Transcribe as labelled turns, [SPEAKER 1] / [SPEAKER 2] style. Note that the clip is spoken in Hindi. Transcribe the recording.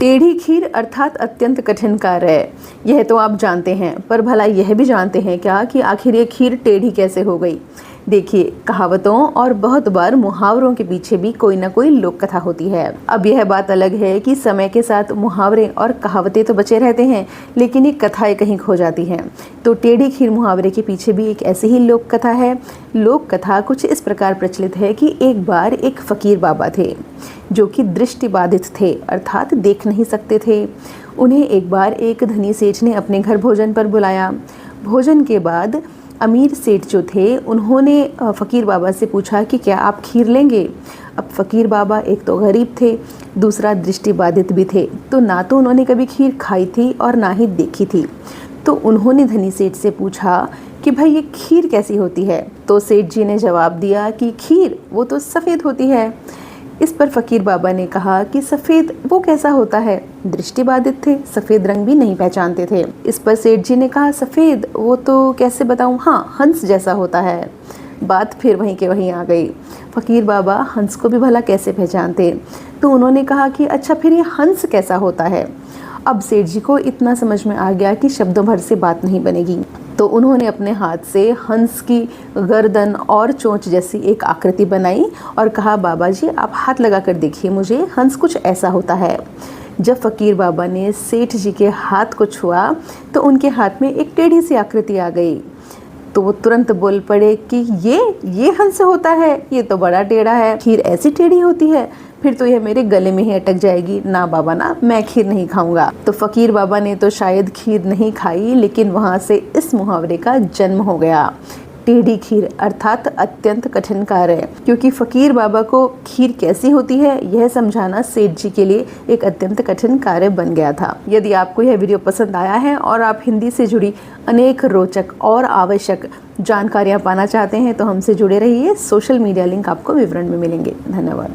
[SPEAKER 1] टेढ़ी खीर अर्थात अत्यंत कठिन कार्य है, यह तो आप जानते हैं, पर भला यह भी जानते हैं क्या कि आखिर ये खीर टेढ़ी कैसे हो गई। देखिए, कहावतों और बहुत बार मुहावरों के पीछे भी कोई ना कोई लोक कथा होती है। अब यह बात अलग है कि समय के साथ मुहावरे और कहावतें तो बचे रहते हैं, लेकिन ये कथाएं कहीं खो जाती हैं। तो टेढ़ी खीर मुहावरे के पीछे भी एक ऐसी ही लोक कथा है। लोक कथा कुछ इस प्रकार प्रचलित है कि एक बार एक फकीर बाबा थे जो कि दृष्टिबाधित थे, अर्थात देख नहीं सकते थे। उन्हें एक बार एक धनी सेठ ने अपने घर भोजन पर बुलाया। भोजन के बाद अमीर सेठ जो थे उन्होंने फ़कीर बाबा से पूछा कि क्या आप खीर लेंगे। अब फ़कीर बाबा एक तो गरीब थे, दूसरा दृष्टिबाधित भी थे, तो ना तो उन्होंने कभी खीर खाई थी और ना ही देखी थी। तो उन्होंने धनी सेठ से पूछा कि भाई ये खीर कैसी होती है। तो सेठ जी ने जवाब दिया कि खीर वो तो सफ़ेद होती है। इस पर फ़कीर बाबा ने कहा कि सफ़ेद वो कैसा होता है। दृष्टिबाधित थे, सफ़ेद रंग भी नहीं पहचानते थे। इस पर सेठ जी ने कहा सफ़ेद वो तो कैसे बताऊँ, हाँ हंस जैसा होता है। बात फिर वहीं के वहीं आ गई। फ़कीर बाबा हंस को भी भला कैसे पहचानते। तो उन्होंने कहा कि अच्छा फिर ये हंस कैसा होता है। अब सेठ जी को इतना समझ में आ गया कि शब्दों भर से बात नहीं बनेगी, तो उन्होंने अपने हाथ से हंस की गर्दन और चोंच जैसी एक आकृति बनाई और कहा बाबा जी आप हाथ लगा कर देखिए, मुझे हंस कुछ ऐसा होता है। जब फ़कीर बाबा ने सेठ जी के हाथ को छुआ तो उनके हाथ में एक टेढ़ी सी आकृति आ गई। तो वो तुरंत बोल पड़े कि ये हंस होता है, ये तो बड़ा टेढ़ा है, खीर ऐसी टेढ़ी होती है, फिर तो यह मेरे गले में ही अटक जाएगी। ना बाबा ना, मैं खीर नहीं खाऊंगा। तो फ़कीर बाबा ने तो शायद खीर नहीं खाई, लेकिन वहाँ से इस मुहावरे का जन्म हो गया। टेढ़ी खीर अर्थात अत्यंत कठिन कार्य, क्योंकि फ़कीर बाबा को खीर कैसी होती है यह समझाना सेठ जी के लिए एक अत्यंत कठिन कार्य बन गया था। यदि आपको यह वीडियो पसंद आया है और आप हिंदी से जुड़ी अनेक रोचक और आवश्यक जानकारियाँ पाना चाहते हैं तो हमसे जुड़े रहिए। सोशल मीडिया लिंक आपको विवरण में मिलेंगे। धन्यवाद।